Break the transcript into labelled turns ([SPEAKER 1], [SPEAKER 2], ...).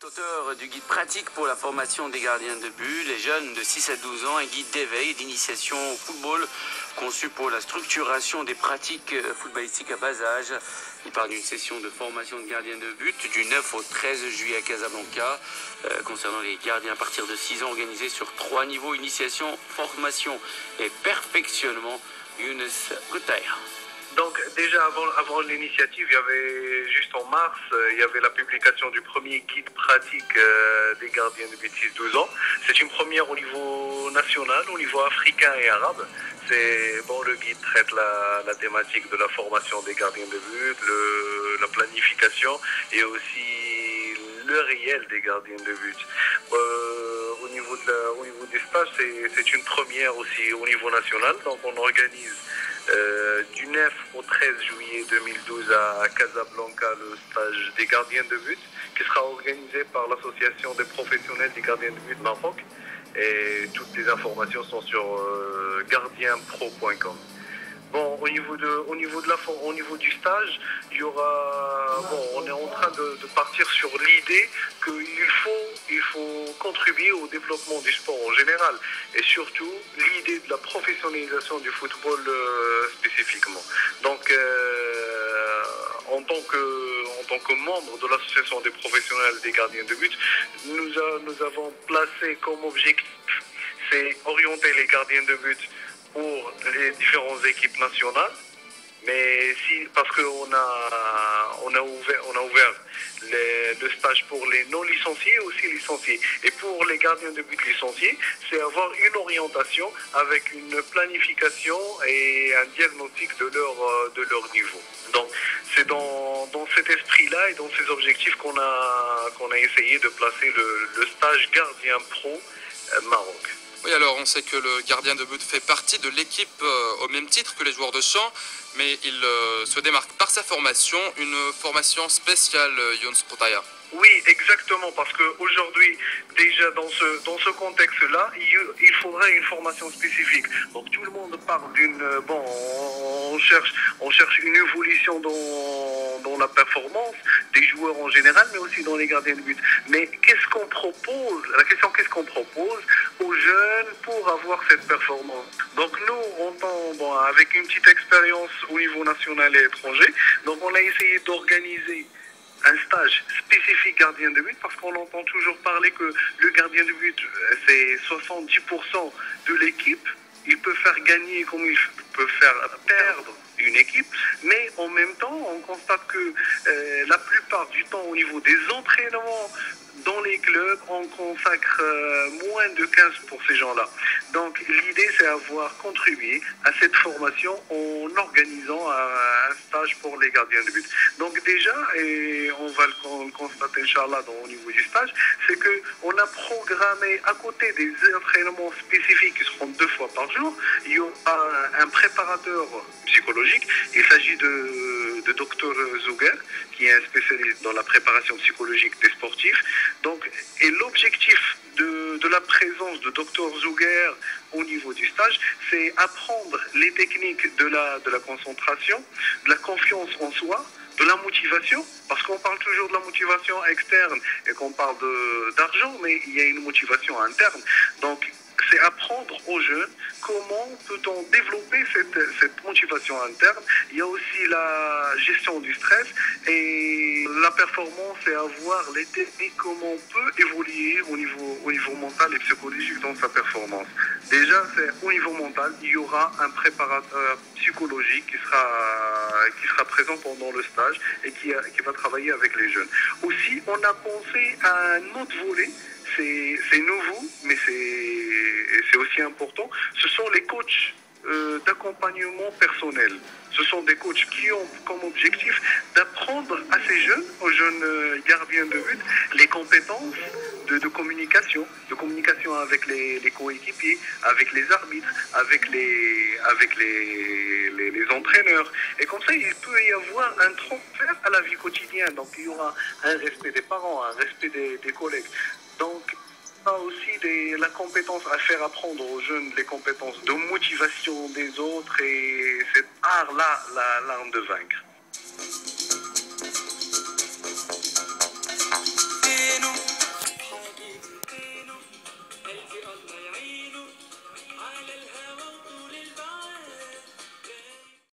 [SPEAKER 1] Auteur du guide pratique pour la formation des gardiens de but, les jeunes de 6 à 12 ans, un guide d'éveil et d'initiation au football conçu pour la structuration des pratiques footballistiques à bas âge. Il parle d'une session de formation de gardiens de but du 9 au 13 juillet à Casablanca, concernant les gardiens à partir de 6 ans, organisés sur 3 niveaux: initiation, formation et perfectionnement. Younes Koutaïr.
[SPEAKER 2] Donc déjà avant l'initiative, il y avait juste en mars, il y avait la publication du premier guide pratique des gardiens de but 6-12 ans. C'est une première au niveau national, au niveau africain et arabe. Le guide traite la thématique de la formation des gardiens de but, la planification et aussi le réel des gardiens de but. Au niveau des stages, c'est une première aussi au niveau national. Donc on organise du 9 au 13 juillet 2012 à Casablanca le stage des gardiens de but qui sera organisé par l'association des professionnels des gardiens de but Maroc, et toutes les informations sont sur gardienpro.com. Bon, au niveau du stage, il y aura, on est en train de partir sur l'idée qu'il faut contribuer au développement du sport en général, et surtout l'idée de la professionnalisation du football spécifiquement. Donc, en tant que membre de l'association des professionnels des gardiens de but, nous avons placé comme objectif, c'est orienter les gardiens de but pour les différentes équipes nationales, mais parce qu'on a ouvert le stage pour les non licenciés et aussi licenciés. Et pour les gardiens de but licenciés, c'est avoir une orientation avec une planification et un diagnostic de leur niveau. Donc c'est dans cet esprit-là et dans ces objectifs qu'on a essayé de placer le stage Gardien Pro Maroc.
[SPEAKER 3] Oui, alors on sait que le gardien de but fait partie de l'équipe au même titre que les joueurs de champ, mais il se démarque par sa formation, une formation spéciale, Younes Koutaïr.
[SPEAKER 2] Oui, exactement, parce qu'aujourd'hui, déjà dans ce contexte-là, il faudrait une formation spécifique. Donc tout le monde parle on cherche une évolution dans la performance des joueurs en général, mais aussi dans les gardiens de but. Mais qu'est-ce qu'on propose aux jeunes pour avoir cette performance? Donc nous, avec une petite expérience au niveau national et étranger, donc on a essayé d'organiser un stage spécifique gardien de but, parce qu'on entend toujours parler que le gardien de but, c'est 70% de l'équipe. Il peut faire gagner comme il peut faire perdre une équipe, mais en même temps, on constate que la plupart du temps, au niveau des entraînements dans les clubs, on consacre moins de 15 pour ces gens-là. Donc l'idée, c'est avoir contribué à cette formation en organisant un stage pour les gardiens de but. Donc déjà, et on va le constater, Inch'Allah, au niveau du stage, c'est qu'on a programmé, à côté des entraînements spécifiques qui seront 2 fois par jour, il y aura un préparateur psychologique. Il s'agit de Dr Zouguer, qui est un spécialiste dans la préparation psychologique des sportifs. Donc, et l'objectif de la présence de Dr Zouguer au niveau du stage, c'est apprendre les techniques de la concentration, de la confiance en soi, de la motivation, parce qu'on parle toujours de la motivation externe et qu'on parle d'argent, mais il y a une motivation interne. Donc, c'est apprendre aux jeunes comment peut-on développer cette motivation interne. Il y a aussi la gestion du stress et la performance, et avoir les techniques, comment on peut évoluer au niveau mental et psychologique dans sa performance. Déjà, c'est au niveau mental, il y aura un préparateur psychologique qui sera présent pendant le stage et qui va travailler avec les jeunes. Aussi, on a pensé à un autre volet. C'est nouveau, mais c'est aussi important. Ce sont les coachs d'accompagnement personnel. Ce sont des coachs qui ont comme objectif d'apprendre à ces jeunes, aux jeunes gardiens de but, les compétences de communication avec les coéquipiers, avec les arbitres, avec les entraîneurs. Et comme ça, il peut y avoir un transfert à la vie quotidienne. Donc il y aura un respect des parents, un respect des collègues. Donc, il y a aussi la compétence à faire apprendre aux jeunes, les compétences de motivation des autres, et cet art-là, l'art de vaincre.